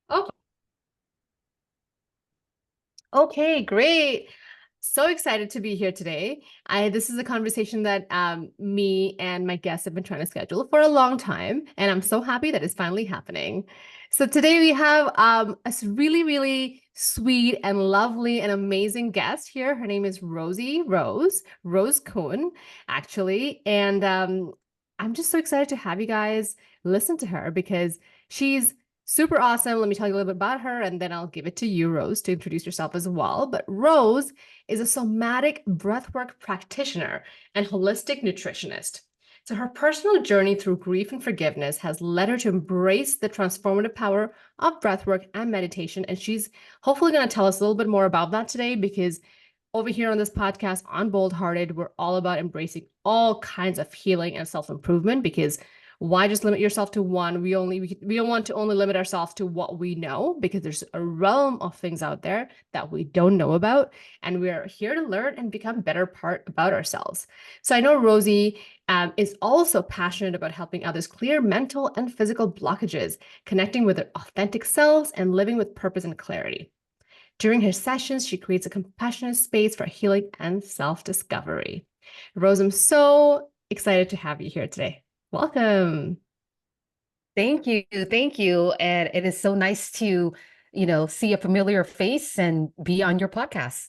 Oh, okay, great. So excited to be here today. This is a conversation that me and my guests have been trying to schedule for a long time, and I'm so happy that it's finally happening. So today we have really, really sweet and lovely and amazing guest here. Her name is Rose Khun, actually, and I'm just so excited to have you guys listen to her because she's super awesome. Let me tell you a little bit about her, and then I'll give it to you, Rose, to introduce yourself as well. But Rose is a somatic breathwork practitioner and holistic nutritionist. So her personal journey through grief and forgiveness has led her to embrace the transformative power of breathwork and meditation. And she's hopefully going to tell us a little bit more about that today because over here on this podcast on Bold Hearted, we're all about embracing all kinds of healing and self-improvement because why just limit yourself to one? We don't want to only limit ourselves to what we know because there's a realm of things out there that we don't know about, and we're here to learn and become better part about ourselves. So I know Rosie is also passionate about helping others clear mental and physical blockages, connecting with their authentic selves and living with purpose and clarity. During her sessions, she creates a compassionate space for healing and self-discovery. Rose, I'm so excited to have you here today. Welcome. Thank you. Thank you. And it is so nice to, see a familiar face and be on your podcast.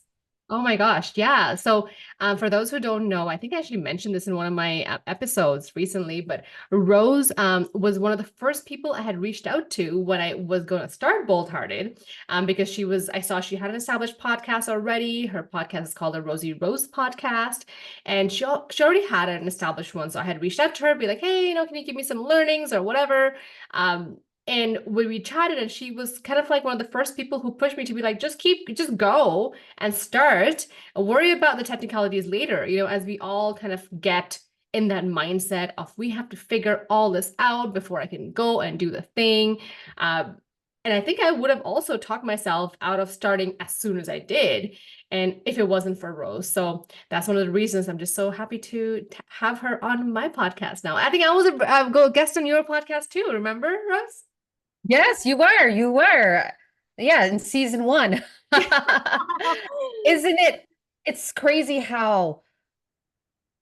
Oh my gosh, yeah. So, for those who don't know, I think I actually mentioned this in one of my episodes recently, but Rose was one of the first people I had reached out to when I was going to start Bold Hearted, because I saw she had an established podcast already. Her podcast is called the Rosie Rose Podcast, and she already had an established one. So I had reached out to her, be like, hey, can you give me some learnings or whatever? Um, and when we chatted, and she was kind of like one of the first people who pushed me to be like, just go and start, worry about the technicalities later, as we all kind of get in that mindset of we have to figure all this out before I can go and do the thing. And I think I would have also talked myself out of starting as soon as I did. And if it wasn't for Rose. So that's one of the reasons I'm just so happy to have her on my podcast now. I think I was a go guest on your podcast too. Remember, Rose? Yes, you were. You were. Yeah, in season one. Isn't it? It's crazy how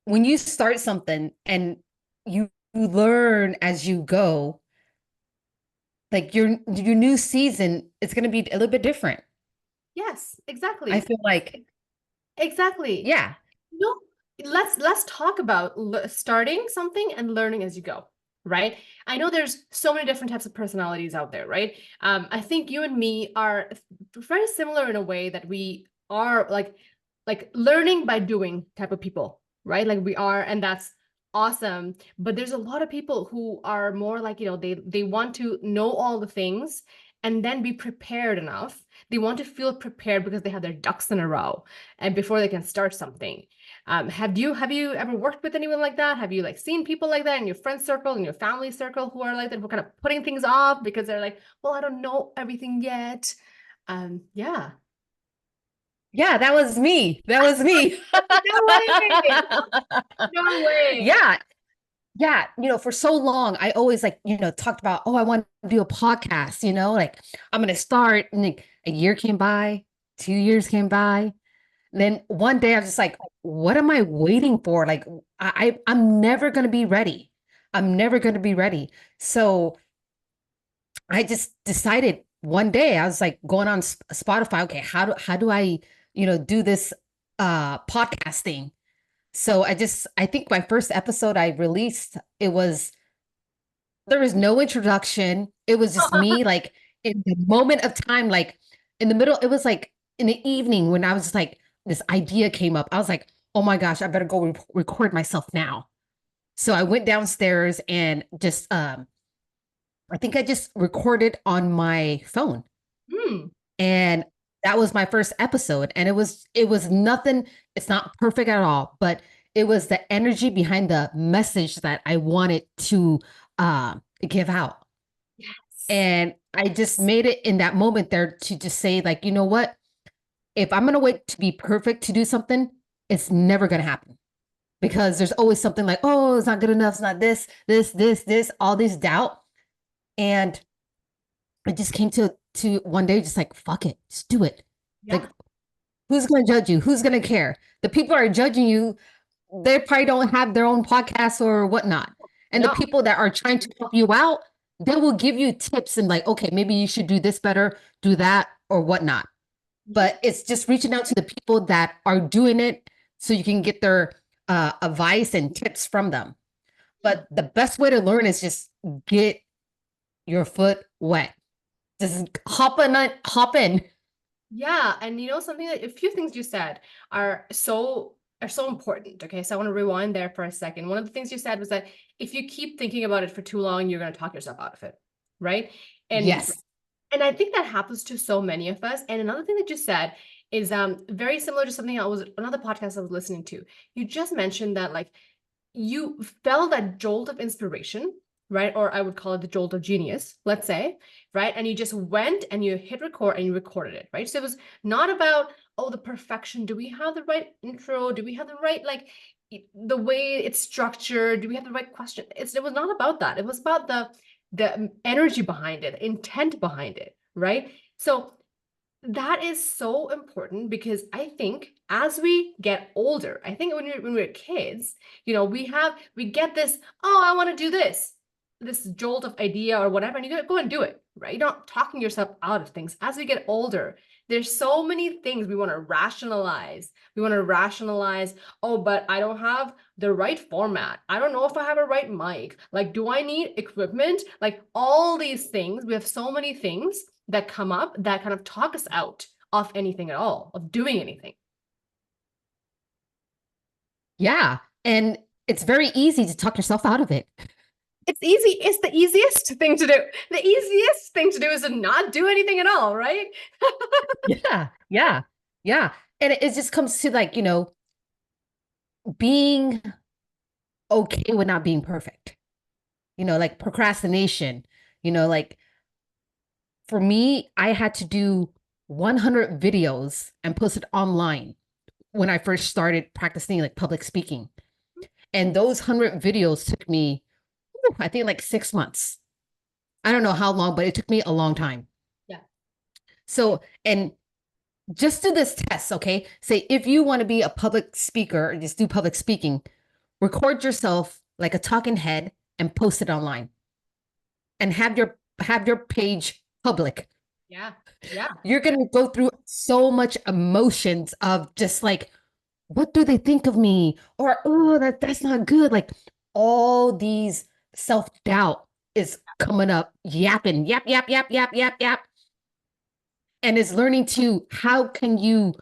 when you start something and you learn as you go, like your new season, it's going to be a little bit different. Yes, I exactly. feel like, Exactly. yeah. No, let's talk about starting something and learning as you go, right? I know there's so many different types of personalities out there, right? I think you and me are very similar in a way that we are like learning by doing type of people, right? Like we are, and that's awesome. But there's a lot of people who are more like, they want to know all the things and then be prepared enough. They want to feel prepared because they have their ducks in a row and before they can start something. Have you ever worked with anyone like that? Have you like seen people like that in your friend circle, in your family circle who are like that, who are kind of putting things off because they're like, well, I don't know everything yet. Yeah. Yeah, that was me. That was me. No way. No way. Yeah, yeah, for so long, I always like, talked about, oh, I want to do a podcast, like I'm going to start. And like a year came by, 2 years came by. And then one day I was just like, what am I waiting for? Like, I'm never going to be ready. I'm never going to be ready. So I just decided one day I was like going on Spotify. Okay, how do I, do this podcasting? So I think my first episode I released, there was no introduction. It was just me, like in the moment of time, like in the middle, it was like in the evening when I was just like, this idea came up. I was like, oh my gosh, I better go record myself now. So I went downstairs and just, I think I just recorded on my phone. Hmm. And that was my first episode. And it was nothing, it's not perfect at all, but it was the energy behind the message that I wanted to give out. Yes. And I just made it in that moment there to just say, like, you know what? If I'm gonna wait to be perfect to do something, it's never gonna happen. Because there's always something like, oh, it's not good enough, it's not this, all this doubt. And it just came to one day, just like, fuck it, just do it. Yeah. Like, who's gonna judge you? Who's gonna care? The people are judging you, they probably don't have their own podcasts or whatnot. And the No. people that are trying to help you out, they will give you tips and like, okay, maybe you should do this better, do that, or whatnot. Yeah. But it's just reaching out to the people that are doing it so you can get their advice and tips from them. Yeah. But the best way to learn is just get your foot wet. Just hop in. Yeah, and something that a few things you said are so important. Okay, so I want to rewind there for a second. One of the things you said was that if you keep thinking about it for too long, you're going to talk yourself out of it, right? And Yes. and I think that happens to so many of us. And another thing that you said is very similar to something I was another podcast I was listening to. You just mentioned that like you felt that jolt of inspiration, right? Or I would call it the jolt of genius, let's say, right? And you just went and you hit record and you recorded it, right? So it was not about, oh, the perfection. Do we have the right intro? Do we have the right, like, the way it's structured? Do we have the right question? It was not about that. It was about the energy behind it, intent behind it, right? So that is so important because I think as we get older, I think when we're kids, we get this, oh, I want to do this jolt of idea or whatever, and you gotta go and do it, right? You're not talking yourself out of things. As we get older, there's so many things we want to rationalize. We want to rationalize, oh, but I don't have the right format. I don't know if I have a right mic. Like, do I need equipment? Like all these things. We have so many things that come up that kind of talk us out of anything at all, of doing anything. Yeah. And it's very easy to talk yourself out of it. It's easy. It's the easiest thing to do. The easiest thing to do is to not do anything at all, right? Yeah. Yeah. Yeah. And it just comes to like, being okay with not being perfect. Like procrastination, like for me, I had to do 100 videos and post it online when I first started practicing like public speaking. And those 100 videos took me, I think like 6 months. I don't know how long, but it took me a long time. Yeah. So, and just do this test, okay? Say if you want to be a public speaker or just do public speaking, record yourself like a talking head and post it online and have your page public. Yeah. Yeah. You're going to go through so much emotions of just like, what do they think of me? Or, oh, that's not good. Like all these self-doubt is coming up, yapping, yap, yap, yap, yap, yap, yap. And is learning to how can you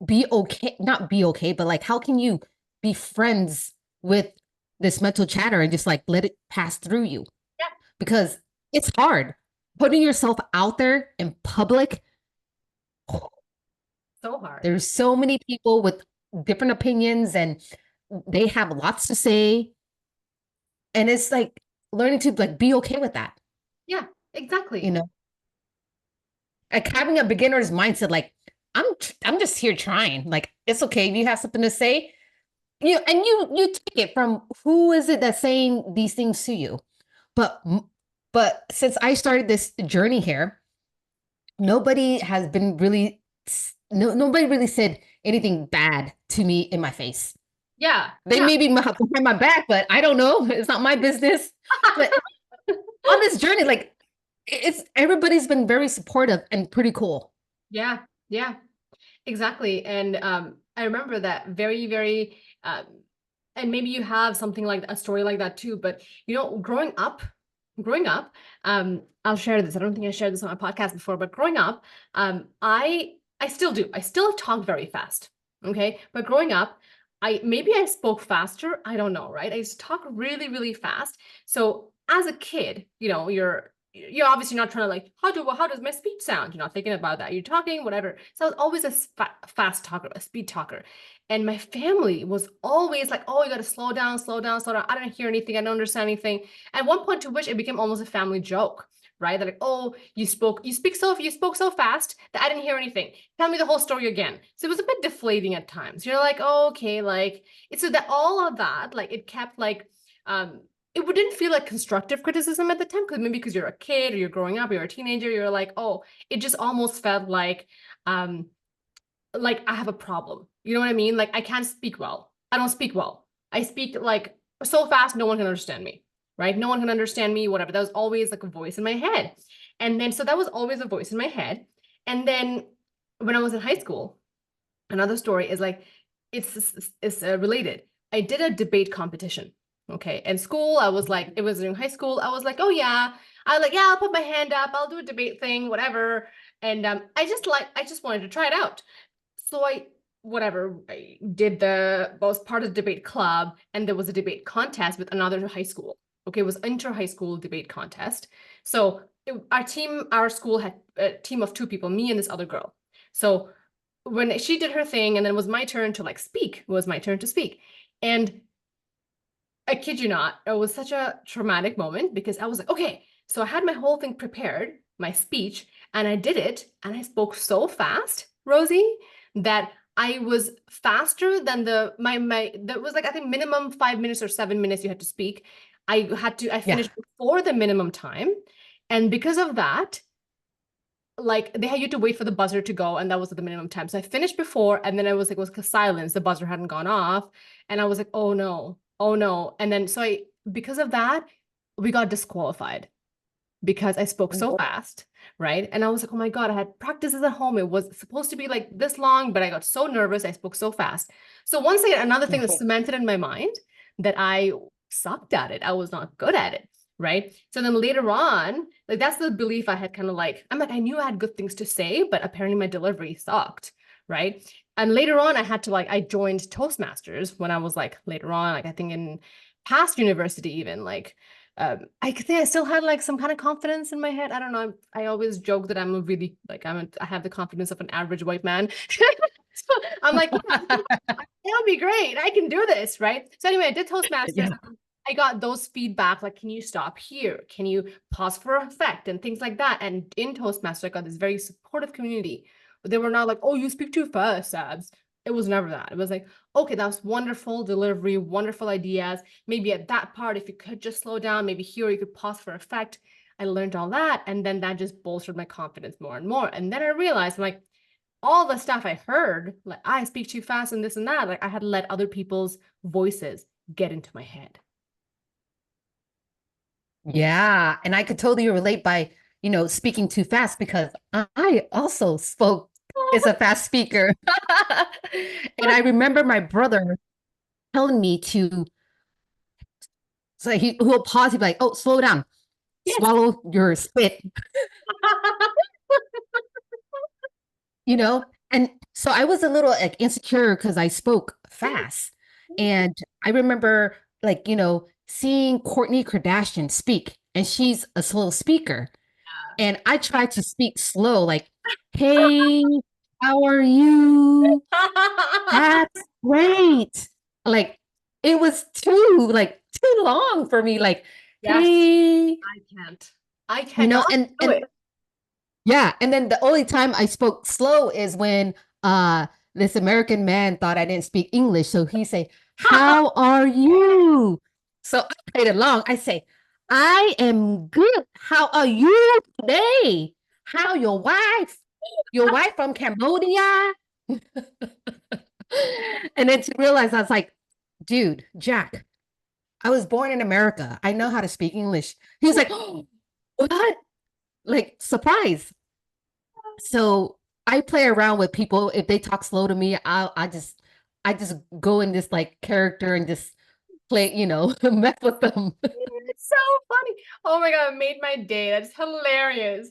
be okay, not be okay, but like how can you be friends with this mental chatter and just like let it pass through you? Yeah. Because it's hard. Putting yourself out there in public, So hard. there's so many people with different opinions and they have lots to say. And it's like learning to like be okay with that, Yeah, you exactly. know, like having a beginner's mindset, like I'm just here trying. Like it's okay if you have something to say. You take it from who is it that's saying these things to you. But but since I started this journey here, nobody has been really nobody really said anything bad to me in my face. Yeah. They Yeah. may be behind my back, but I don't know. It's not my business. But on this journey, like it's everybody's been very supportive and pretty cool. Yeah. Yeah. Exactly. And I remember that very, very, and maybe you have something like a story like that too. But growing up, I'll share this. I don't think I shared this on my podcast before, but growing up, I still do. I still talk very fast. Okay. But growing up, I spoke faster. I don't know, right? I used to talk really, really fast. So as a kid, you're obviously not trying to like, how does my speech sound? You're not thinking about that. You're talking, whatever. So I was always a fast talker, a speed talker. And my family was always like, oh, you got to slow down, slow down, slow down. I don't hear anything. I don't understand anything. At one point to which it became almost a family joke, right? They're like, oh, you spoke so fast that I didn't hear anything. Tell me the whole story again. So it was a bit deflating at times. You're like, oh, okay, like it's so that all of that, like it kept like it didn't feel like constructive criticism at the time, because maybe because you're a kid or you're growing up, you're a teenager, you're like, oh, it just almost felt um, like I have a problem. You know what I mean? Like I can't speak well. I don't speak well. I speak like so fast, no one can understand me, right? No one can understand me, whatever. That was always like a voice in my head. And then, so that was always a voice in my head. And then when I was in high school, another story is like, it's related. I did a debate competition. Okay. In school, I was like, it was in high school. I was like, oh yeah. I like, yeah, I'll put my hand up. I'll do a debate thing, whatever. And I just wanted to try it out. So I did was part of the debate club, and there was a debate contest with another high school. Okay, it was inter-high school debate contest. So our school had a team of two people, me and this other girl. So when she did her thing, and then it was my turn to like speak, it was my turn to speak. And I kid you not, it was such a traumatic moment because I was like, okay, so I had my whole thing prepared, my speech, and I did it, and I spoke so fast, Rosie, that I was faster than that was like, I think minimum 5 minutes or 7 minutes you had to speak. I Yeah. finished before the minimum time. And because of that, like they had you to wait for the buzzer to go, and that was the minimum time. So I finished before, and then I was like, it was silence, the buzzer hadn't gone off, and I was like, oh no, oh no. And then because of that, we got disqualified because I spoke so fast, right? And I was like, oh my God, I had practices at home. It was supposed to be like this long, but I got so nervous, I spoke so fast. So once again, another thing that cemented in my mind that I sucked at it, I was not good at it. Right. So then later on, like that's the belief I had, kind of like, I'm like, I knew I had good things to say, but apparently my delivery sucked. Right. And later on, I joined Toastmasters when I was like later on, like I think in past university, even like I think I still had like some kind of confidence in my head. I don't know. I always joke that I'm a really like I have the confidence of an average white man. So I'm like, yeah, it'll be great. I can do this, right? So anyway, I did Toastmasters. Yeah. I got those feedback, like, can you stop here? Can you pause for effect and things like that? And in Toastmasters, I got this very supportive community. They were not like, oh, you speak too fast, Sabs. It was never that. It was like, okay, that was wonderful delivery, wonderful ideas. Maybe at that part, if you could just slow down, maybe here you could pause for effect. I learned all that. And then that just bolstered my confidence more and more. And then I realized, I'm like, all the stuff I heard, like I speak too fast and this and that, like I had let other people's voices get into my head. Yeah. And I could totally relate by, speaking too fast because I also spoke as a fast speaker. And I remember my brother telling me to, so he'll pause, he'd be like, oh, slow down, Yes. swallow your spit, you know? And so I was a little like insecure because I spoke fast. And I remember like, seeing Kourtney Kardashian speak, and she's a slow speaker. And I tried to speak slow, like, hey, how are you? That's great. Like, it was too long for me. Like, Yes, hey, I can't. I cannot do and it. yeah, and then the only time I spoke slow is when this American man thought I didn't speak English. So he say, how are you? So I played along. I say, I am good. How are you today? How your wife? Your wife from Cambodia? And then to realize I was like, dude, Jack, I was born in America. I know how to speak English. He was like, oh, what? Like surprise. So I play around with people. If they talk slow to me, I just go in this like character and just play, mess with them. It's so funny. Oh my God, it made my day. That's hilarious.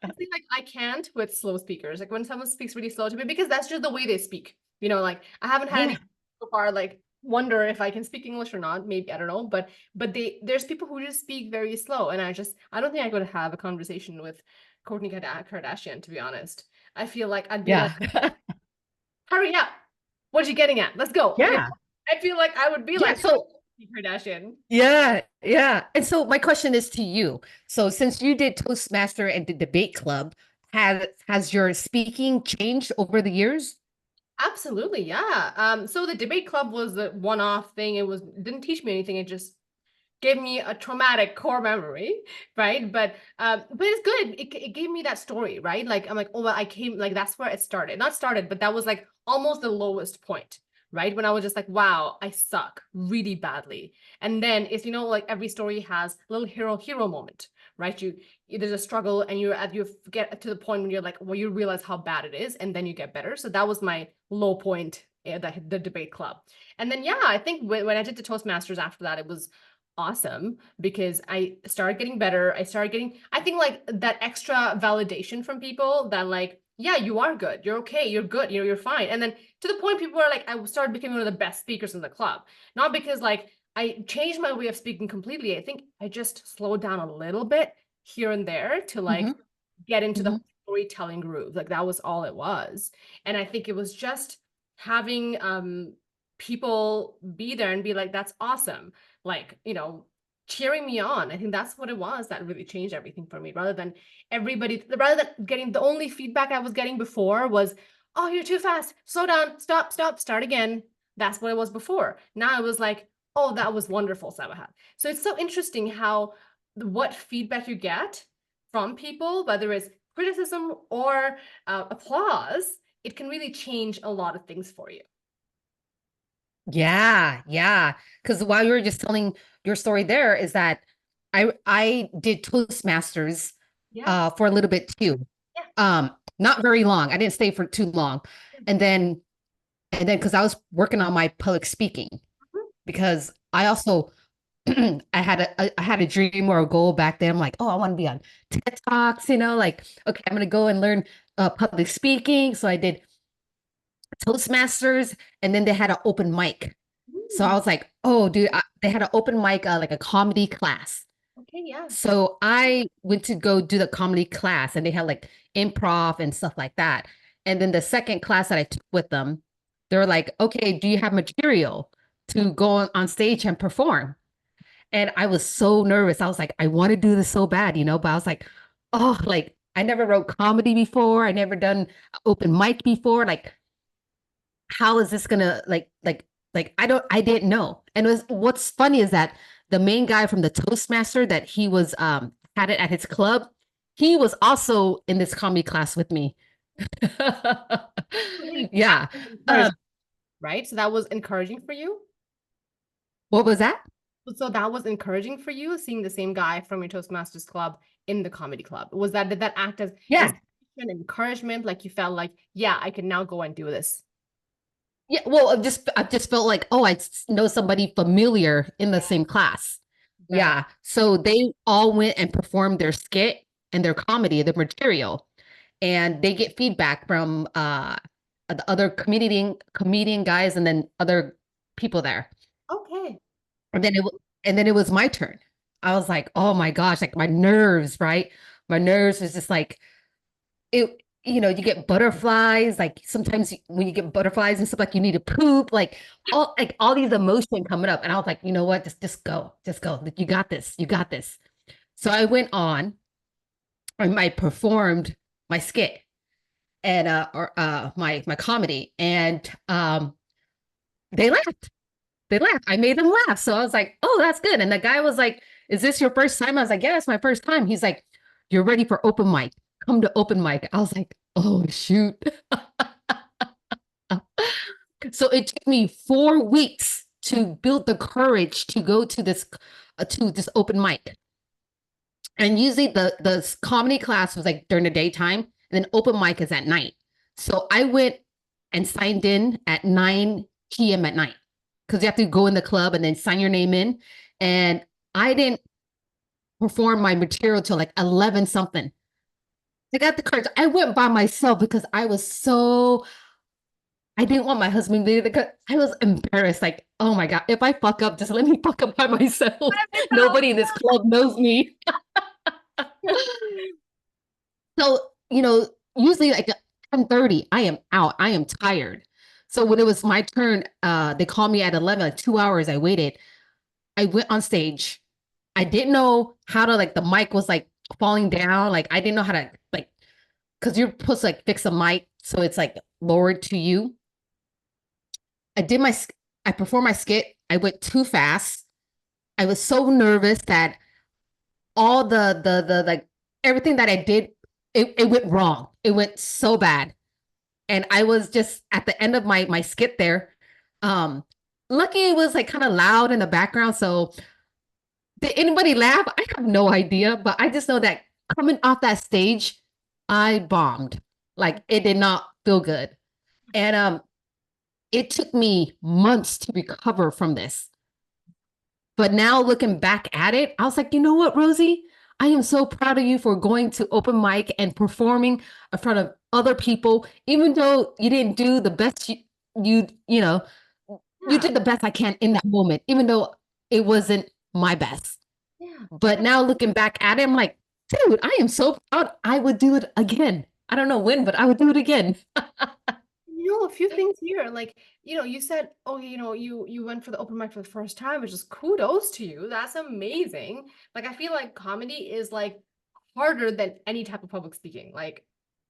Honestly, like I can't with slow speakers. Like when someone speaks really slow to me, because that's just the way they speak. Like I haven't had any Yeah. so far like wonder if I can speak English or not. Maybe I don't know, but there's people who just speak very slow, and I don't think I could have a conversation with Kourtney Kardashian, to be honest. I feel like I'd be like, Yeah. hurry up. What are you getting at? Let's go. Yeah. I feel like I would be Yeah. like So Kardashian. yeah, yeah. And so my question is to you. So since you did Toastmaster and the debate club, has your speaking changed over the years? Absolutely, yeah. So the debate club was a one-off thing. Didn't teach me anything. It just gave me a traumatic core memory, right? But it's good. It gave me that story, right? Like I'm like, oh well, I came like that's where it started. Not started, but that was like almost the lowest point, right? When I was just like, wow, I suck really badly. And then it's like every story has a little hero moment, right? There's a struggle and you get to the point when you're like, well, you realize how bad it is, and then you get better. So that was my low point, the debate club. And then yeah, I think when I did the Toastmasters after that, it was awesome because I started getting better. I started getting, I think like that extra validation from people that like, yeah, you are good. You're okay. You're good. You're fine. And then to the point people were like, I started becoming one of the best speakers in the club. Not because like I changed my way of speaking completely. I think I just slowed down a little bit here and there to like Hmm. get into the Hmm. storytelling groove. Like that was all it was. And I think it was just having people be there and be like, that's awesome, like cheering me on. I think that's what it was that really changed everything for me, rather than getting the only feedback I was getting before was, oh, you're too fast, slow down, stop, start again. That's what it was before. Now it was like, oh, that was wonderful, Sabahat. So it's so interesting how what feedback you get from people, whether it's criticism or applause, it can really change a lot of things for you. Yeah, yeah. Because while you were just telling your story there, is that I did Toastmasters Yeah, for a little bit too. yeah. Not very long. I didn't stay for too long. And then because I was working on my public speaking, Mhm. because I also I had a dream or a goal back then. I'm like, oh, I want to be on TED Talks, like, okay, I'm gonna go and learn public speaking. So I did Toastmasters, and then they had an open mic. So I Mm, was like, oh, dude, they had an open mic, like a comedy class. okay, yeah. So I went to go do the comedy class, and they had like improv and stuff like that. And then the second class that I took with them, they were like, okay, do you have material to go on stage and perform? And I was so nervous. I was like, I want to do this so bad, but I was like, oh, like I never wrote comedy before. I never done open mic before. Like, how is this gonna I didn't know. And what's funny is that the main guy from the Toastmaster that he was had it at his club, he was also in this comedy class with me. Really Yeah. active Um, encouragement, right? So that was encouraging for you. what was that? So that was encouraging for you, seeing the same guy from your Toastmasters club in the comedy club. Did that act as Yeah. inspiration, encouragement? Like you felt like, yeah, I can now go and do this. Yeah, well, I just felt like, oh, know somebody familiar in the same class. Right. Yeah. So they all went and performed their skit and their comedy, their material, and they get feedback from the other comedian guys and then other people there. Okay. And then it was my turn. I was like, oh my gosh, like my nerves, right? My nerves was just like it, you get butterflies, like sometimes when you get butterflies and stuff, like you need to poop, like all these emotion coming up. And I was like, you know what? Just go. Just go. Like, you got this. You got this. So I went on and I performed my skit and or my comedy, and they laughed. They laughed. I made them laugh. So I was like, oh, that's good. And the guy was like, is this your first time? I was like, yeah, it's my first time. He's like, you're ready for open mic. Come to open mic. I was like, oh shoot. So it took me 4 weeks to build the courage to go to this open mic. And usually the comedy class was like during the daytime, and then open mic is at night. So I went and signed in at 9 p.m. at night because you have to go in the club and then sign your name in. And I didn't perform my material till like 11 something. I got the courage. I went by myself because I didn't want my husband to because I was embarrassed. Like, oh my God, if I fuck up, just let me fuck up by myself. Nobody in this club knows me. So, usually like 10:30, I am out. I am tired. So when it was my turn, they called me at 11, like 2 hours. I waited. I went on stage. I didn't know how to like the mic was like falling down. Like I didn't know how to like because you're supposed to like fix a mic so it's like lowered to you. I did my, I performed my skit. I went too fast. I was so nervous that all the like everything that I did, it went wrong. It went so bad. And I was just at the end of my skit there. Um, lucky it was like kind of loud in the background. So did anybody laugh? I have no idea, but I just know that coming off that stage, I bombed. Like it did not feel good. And it took me months to recover from this. But now looking back at it, I was like, you know what, Rosie? I am so proud of you for going to open mic and performing in front of other people, even though you didn't do the best you know, you Yeah. did the best I can in that moment, even though it wasn't my best. Yeah. But now looking back at it, I'm like, dude, I am so proud. I would do it again. I don't know when, but I would do it again. A few things here. Like, you said, oh, you went for the open mic for the first time, which is kudos to you. That's amazing. Like, I feel like comedy is like harder than any type of public speaking, like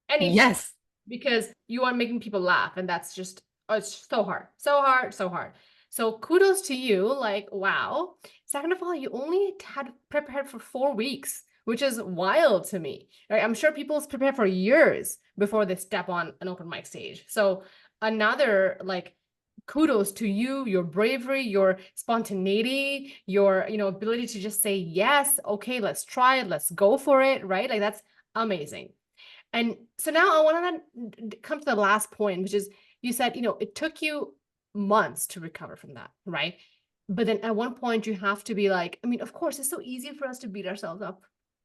anything, Yes. because you are making people laugh, and that's just, oh, it's so hard, so hard, so hard. So kudos to you. Like, wow. Second of all, you only had prepared for 4 weeks, which is wild to me. Right? I'm sure people's prepare for years before they step on an open mic stage. So another like kudos to you, your bravery, your spontaneity, your ability to just say yes, okay, let's try it, let's go for it, right? Like that's amazing. And so now I want to come to the last point, which is you said, it took you months to recover from that, right? But then at one point you have to be like, I mean, of course, it's so easy for us to beat ourselves up.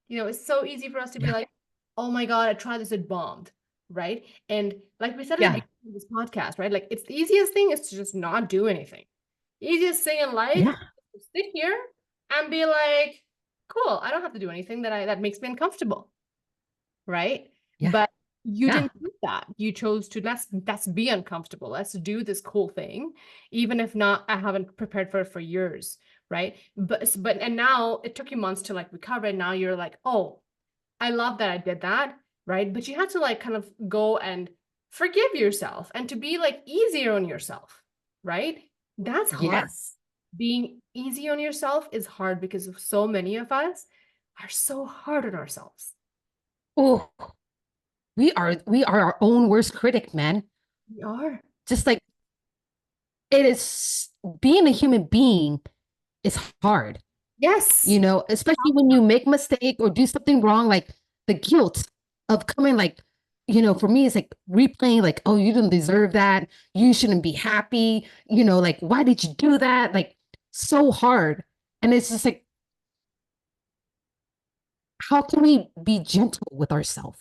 It's so easy for us to be Yeah. like, oh my God, I tried this, it bombed, right? And like we said at the Yeah. beginning of this podcast, right? Like it's the easiest thing is to just not do anything. Easiest thing in life Yeah. is to sit here and be like, cool, I don't have to do anything that makes me uncomfortable, right? Yeah. But you Yeah. didn't do that. You chose to let's be uncomfortable. Let's do this cool thing, even if not, I haven't prepared for it for years, right? But and now it took you months to like recover. And now you're like, oh, I love that I did that, right? But you had to like kind of go and forgive yourself and to be like easier on yourself, right? That's hard. Yes. Being easy on yourself is hard because so many of us are so hard on ourselves. Oh, we are our own worst critic, man. We are. Just like it is being a human being is hard, Yes. especially when you make a mistake or do something wrong, like the guilt of coming like, for me, it's like replaying, like, oh, you didn't deserve that. You shouldn't be happy. Like, why did you do that? Like, so hard. And it's just like, how can we be gentle with ourselves?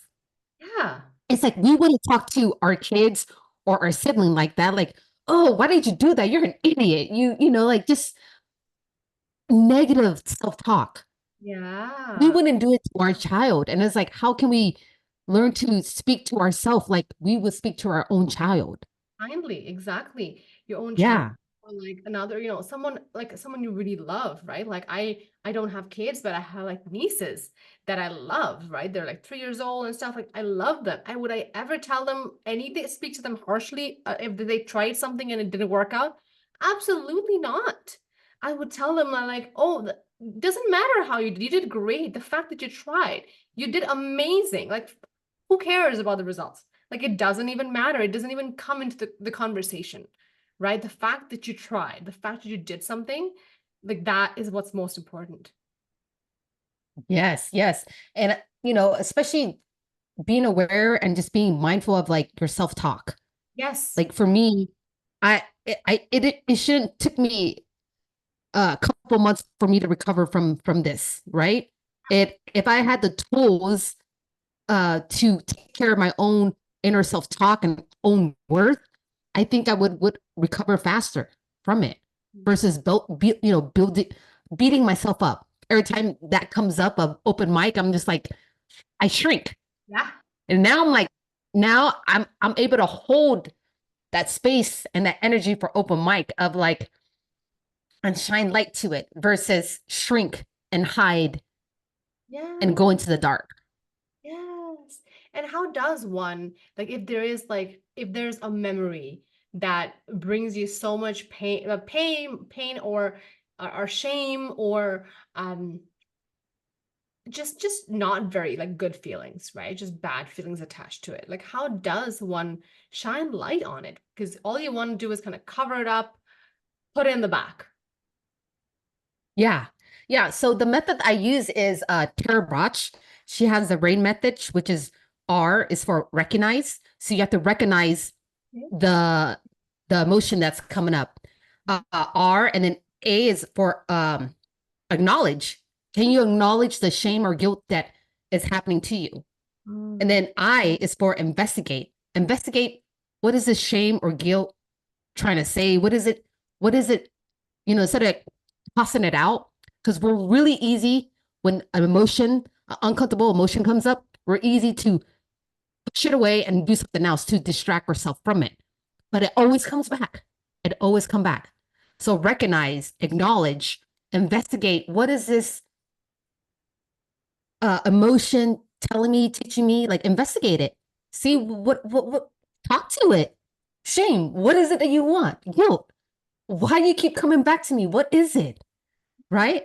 Yeah. It's like we wouldn't talk to our kids or our sibling like that. Like, oh, why did you do that? You're an idiot. Like just negative self-talk. We Yeah. wouldn't do it to our child. And it's like, how can we learn to speak to ourselves like we would speak to our own child? Kindly, exactly. Your own child Yeah. or like another, someone like someone you really love, right? Like I don't have kids, but I have like nieces that I love, right? They're like 3 years old and stuff. Like I love them. Would I ever tell them anything, speak to them harshly if they tried something and it didn't work out? Absolutely not. I would tell them like, oh, doesn't matter how you did great. The fact that you tried, you did amazing. Like, who cares about the results? Like it doesn't even matter. It doesn't even come into the conversation, right? The fact that you tried, the fact that you did something, like that is what's most important. Yes. Yes. And, especially being aware and just being mindful of like your self-talk. Yes. Like for me, it shouldn't took me a couple months for me to recover from this, right? If I had the tools to take care of my own inner self-talk and own worth, I think I would recover faster from it versus beating myself up. Every time that comes up of open mic, I'm just like, I shrink. Yeah. And now I'm like, now I'm able to hold that space and that energy for open mic of like and shine light to it versus shrink and hide and Yeah. go into the dark. Yes. And how does one, like, if there's a memory that brings you so much pain or shame or just not very like good feelings, right? Just bad feelings attached to it. Like how does one shine light on it? Because all you want to do is kind of cover it up, put it in the back. Yeah. Yeah. So the method I use is Tara Brach. She has the RAIN method, which is R is for recognize. So you have to recognize Okay. the emotion that's coming up. R, and then A is for acknowledge. Can you acknowledge the shame or guilt that is happening to you? And Mm. then I is for investigate. Investigate, what is the shame or guilt trying to say? What is it? What is it? Instead of tossing it out, because we're really easy when an emotion, an uncomfortable emotion comes up, we're easy to push it away and do something else to distract ourselves from it. But it always comes back. It always come back. So recognize, acknowledge, investigate. What is this emotion telling me, teaching me? Like investigate it. See what. Talk to it. Shame. What is it that you want? Guilt. Why do you keep coming back to me? What is it? Right?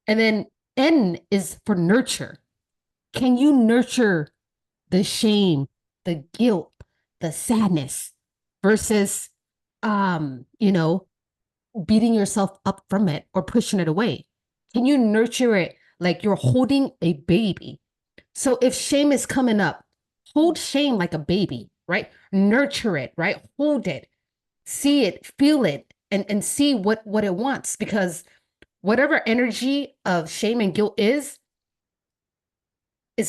And then N is for nurture. Can you nurture the shame, the guilt, the sadness versus you know, beating yourself up from it or pushing it away? Can you nurture it like you're holding a baby? So if shame is coming up, hold shame like a baby, right? Nurture it, right? Hold it, see it, feel it, and see what it wants, because whatever energy of shame and guilt is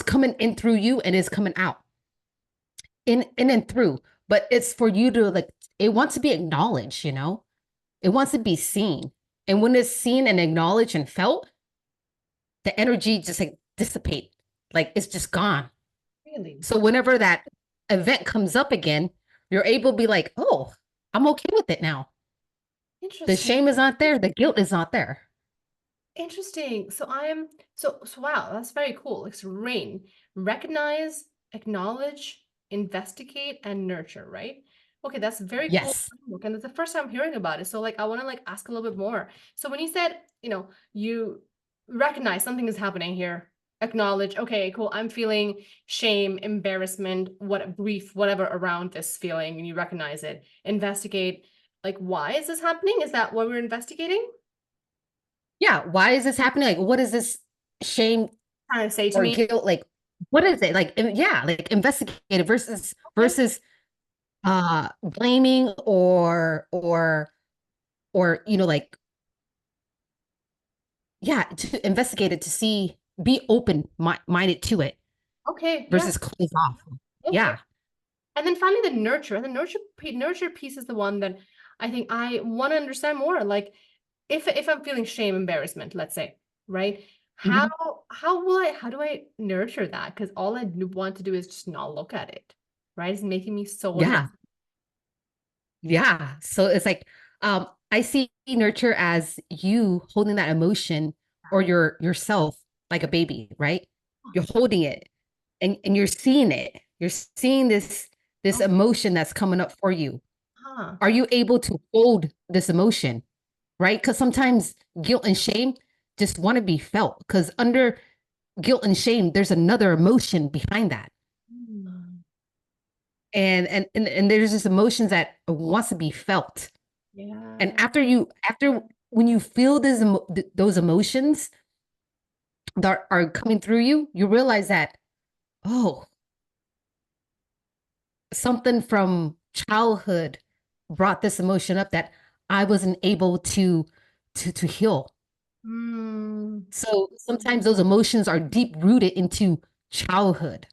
coming in through you and is coming out in and through. But it's for you to like, it wants to be acknowledged, it wants to be seen. And when it's seen and acknowledged and felt, the energy just like dissipate, like it's just gone. Really So whenever that event comes up again, you're able to be like, oh, I'm okay with it now. The interesting. shame is not there, the guilt is not there. Interesting. So wow, that's very cool. Like so rain, recognize, acknowledge, investigate, and nurture, right? Okay, that's very cool Yes. framework, and it's the first time hearing about it. So like I want to like ask a little bit more. So when you said, you recognize something is happening here, acknowledge, okay, cool, I'm feeling shame, embarrassment, what grief, whatever around this feeling, and you recognize it. Investigate, like why is this happening? Is that what we're investigating? Yeah. Why is this happening? Like, what is this shame Trying to say to or me. guilt? Like, what is it? Like, yeah, like investigate it versus Okay. blaming or like, yeah, to investigate it, to see, be open minded to it Okay, yeah, versus close off. okay. Yeah. And then finally the nurture. And the nurture piece is the one that I think I want to understand more. Like if I'm feeling shame, embarrassment, let's say, right? How Mhm. how do I nurture that? Because all I want to do is just not look at it, right? It's making me so uncomfortable. Yeah. Yeah. So it's like, I see nurture as you holding that emotion or yourself like a baby, right? You're holding it and you're seeing it. You're seeing this Okay. emotion that's coming up for you. Huh. Are you able to hold this emotion, right? Because sometimes guilt and shame just want to be felt. Because under guilt and shame, there's another emotion behind that. Hmm. And there's this emotions that wants to be felt. And Yeah. after when you feel those emotions that are coming through you, you realize that, oh, something from childhood brought this emotion up that I wasn't able to heal. Hmm. So sometimes those emotions are deep rooted into childhood,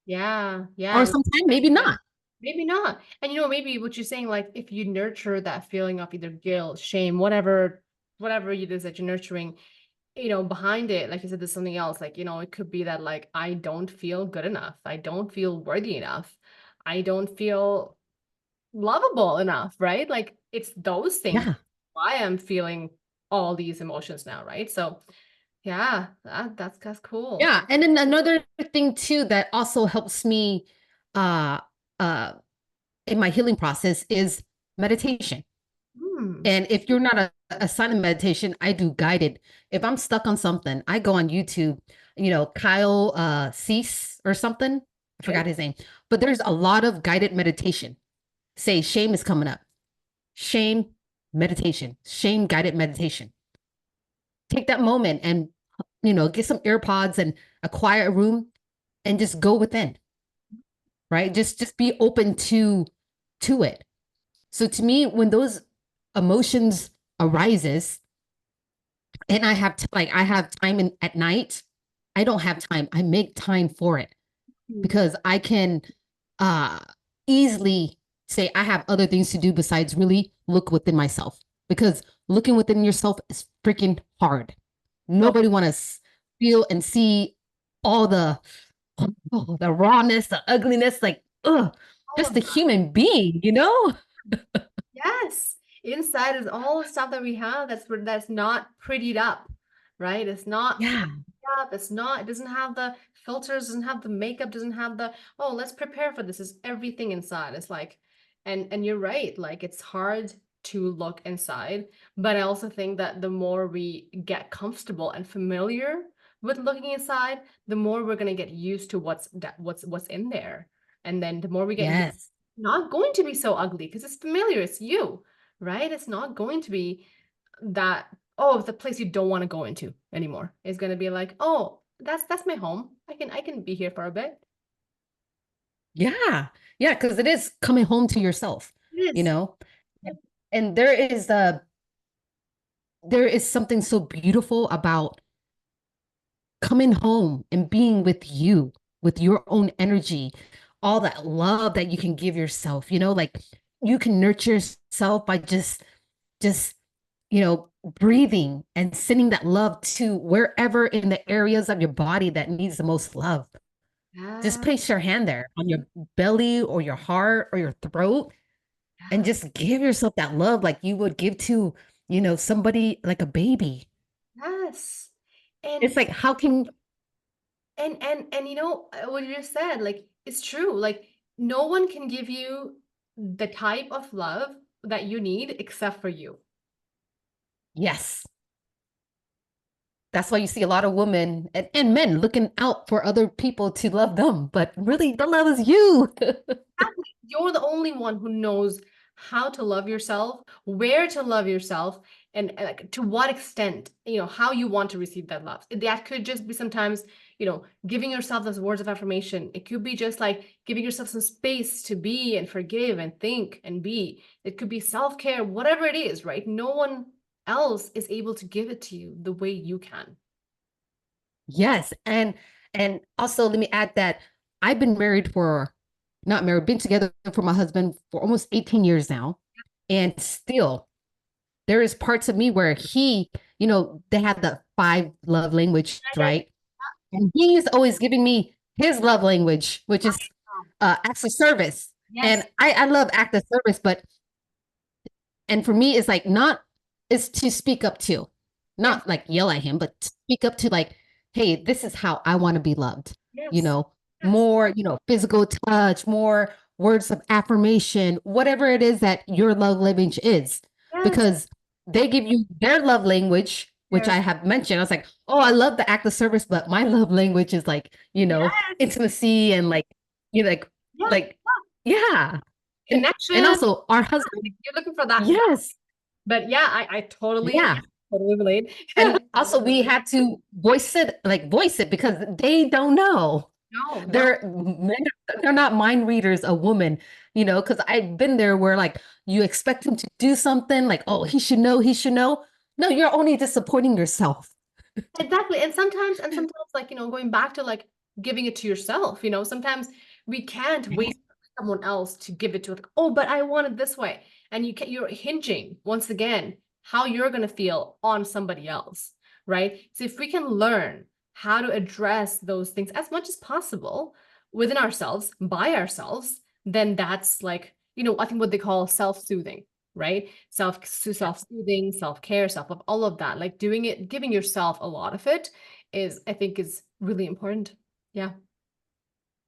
Yeah. Yeah. or And sometimes maybe not. maybe not. And maybe what you're saying, like if you nurture that feeling of either guilt, shame, whatever it is that you're nurturing, behind it, like you said, there's something else. Like, it could be that like I don't feel good enough. I don't feel worthy enough. I don't feel lovable enough, right? Like it's those things Yeah. why I'm feeling all these emotions now, right? So yeah, that's cool. Yeah. And then another thing too that also helps me uh uh in my healing process is meditation. Hmm. And if you're not a silent meditation, I do guided. If I'm stuck on something, I go on YouTube, Kyle Cease or something. I Okay. forgot his name. But there's a lot of guided meditation. Say shame is coming up. Shame meditation, shame guided meditation. Take that moment and get some earpods and a quiet room and just go within, right? Just be open to it. So to me, when those emotions arises, and I have time at night, I don't have time. I make time for it Hmm. because I can uh easily say I have other things to do besides really look within myself, because looking within yourself is freaking hard. So Nobody want to feel and see all the rawness, the ugliness, like all just of the that. human being, you know? Yes. Inside is all the stuff that we have that's not prettied up, right? It's not Yeah. up. It's not, it doesn't have the filters, doesn't have the makeup, doesn't have the, oh, let's prepare for this. It's everything inside. It's like, and you're right, like it's hard to look inside, but I also think that the more we get comfortable and familiar with looking inside, the more we're gonna get used to what's in there. And then the more we get used, Yes. not going to be so ugly because it's familiar, it's you, right? It's not going to be that, oh, it's the place you don't want to go into anymore. It's going to be like, oh, that's my home. I can be here for a bit. Yeah. Yeah, because it is coming home to yourself, It you is. know? And there is something so beautiful about coming home and being with you, with your own energy, all that love that you can give yourself, like you can nurture yourself by just, breathing and sending that love to wherever in the areas of your body that needs the most love. Just Yeah, place your hand there on your belly or your heart or your throat and yeah, just give yourself that love like you would give to, somebody like a baby. yes. And It's like, how can, and what you just said, like it's true. Like no one can give you the type of love that you need except for you. yes. That's why you see a lot of women and men looking out for other people to love them. But really, the love is you. Exactly. You're the only one who knows how to love yourself, where to love yourself, and like to what extent, how you want to receive that love. That could just be sometimes, giving yourself those words of affirmation. It could be just like giving yourself some space to be and forgive and think and be. It could be self-care, whatever it is, right? No one else is able to give it to you the way you can. Yes. And also let me add that I've been married for not married, been together for my husband for almost 18 years now. And still there is parts of me where they have the five love language, Yeah, yeah, right? And he's always giving me his love language, which is yeah. acts of service. Yes, And I love act of service, but and for me, it's like not is to speak up to, yes, not like yell at him, but to speak up to like, hey, this is how I want to be loved. You yes, know, yes, more, physical touch, more words of affirmation, whatever it is that your love language is, yes. because they give you their love language, which I Yes, have mentioned. I was like, oh, I love the act of service, but my love language is like, yes, intimacy and like, you know, like, yeah. like, yeah. And Connection. also our husband, Like, you're looking for that. yes. But yeah, I totally, Yeah. yeah, totally relate. And also we had to voice it because they don't know. No, no. They're men, they're not mind readers, a woman, because I've been there where like you expect him to do something like, oh, he should know, he should know. No, you're only disappointing yourself. Exactly. And sometimes like, going back to like giving it to yourself, sometimes we can't wait for someone else to give it to like, oh, but I want it this way. And you're hinging once again how you're gonna feel on somebody else, right? So if we can learn how to address those things as much as possible within ourselves, by ourselves, then that's like, I think what they call self-soothing, right? Self-soothing, self-care, self-love, all of that. Like doing it, giving yourself a lot of it I think is really important. Yeah.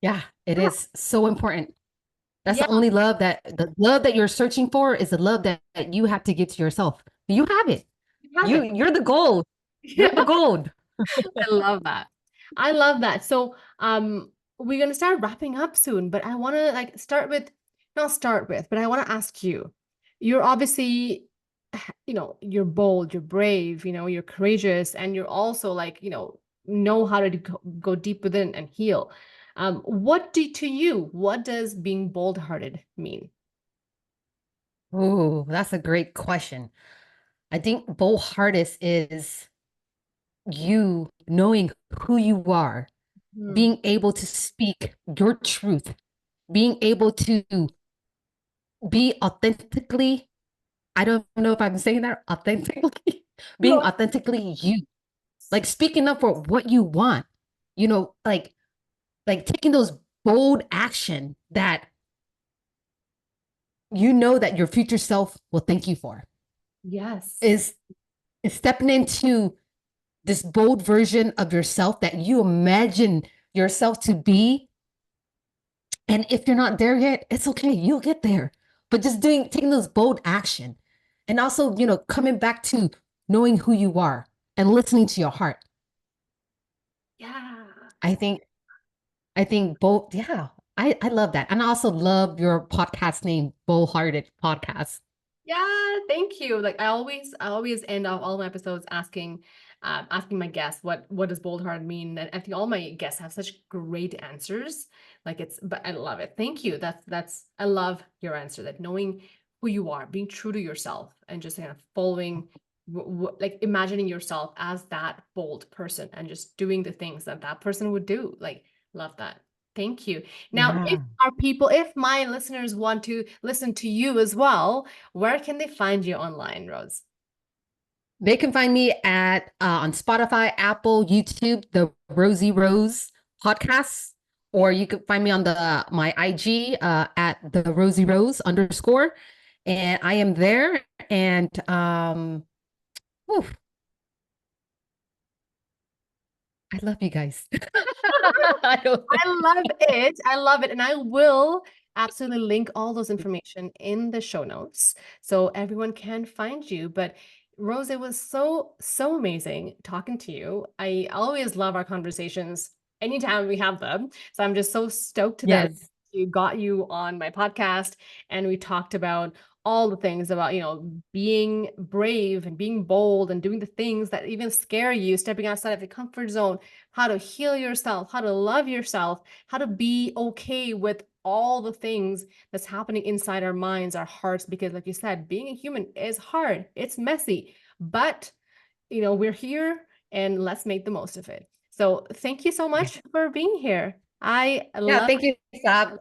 Yeah, it Yeah. is so important. That's Yeah, the only love that the love that you're searching for is the love that you have to give to yourself. You have it. you have it. You're the gold. You're Yeah, the gold. I love that. I love that. So, we're gonna start wrapping up soon, but I want to like start with, not start with, but I want to ask you. You're obviously, you're bold, you're brave, you're courageous, and you're also like, know how to go deep within and heal. To you, what does being bold-hearted mean? Oh, that's a great question. I think bold-hearted is you knowing who you are, Hmm. being able to speak your truth, being able to be authentically, I don't know if I'm saying that authentically, being No. authentically you, like speaking up for what you want, like taking those bold action that you know that your future self will thank you for Yes. is stepping into this bold version of yourself that you imagine yourself to be. And if you're not there yet, it's okay. You'll get there. But just taking those bold action and also, coming back to knowing who you are and listening to your heart. Yeah. I think, I think both, yeah, I love that. And I also love your podcast name, Bullhearted Podcast. Yeah, thank you. Like I always end off all my episodes asking my guests what does bold heart mean? And I think all my guests have such great answers. But I love it. Thank you. I love your answer. That knowing who you are, being true to yourself, and just kind of following, like imagining yourself as that bold person and just doing the things that that person would do. Like, love that. Thank you. Now, Yeah. if my listeners want to listen to you as well, where can they find you online, Rose? They can find me at on Spotify, Apple, YouTube, the Rosie Rose podcast, or you can find me on the my IG at the Rosie Rose underscore, and I am there. And whew, I love you guys. I don't. I love it. I love it. And I will absolutely link all those information in the show notes so everyone can find you. But Rose, it was so, so amazing talking to you. I always love our conversations anytime we have them. So I'm just so stoked that Yes. you got you on my podcast and we talked about all the things about, being brave and being bold and doing the things that even scare you, stepping outside of your comfort zone, how to heal yourself, how to love yourself, how to be okay with all the things that's happening inside our minds, our hearts, because like you said, being a human is hard, it's messy, but we're here and let's make the most of it. So thank you so Yeah. much for being here. I Yeah. love Thank you, Sab.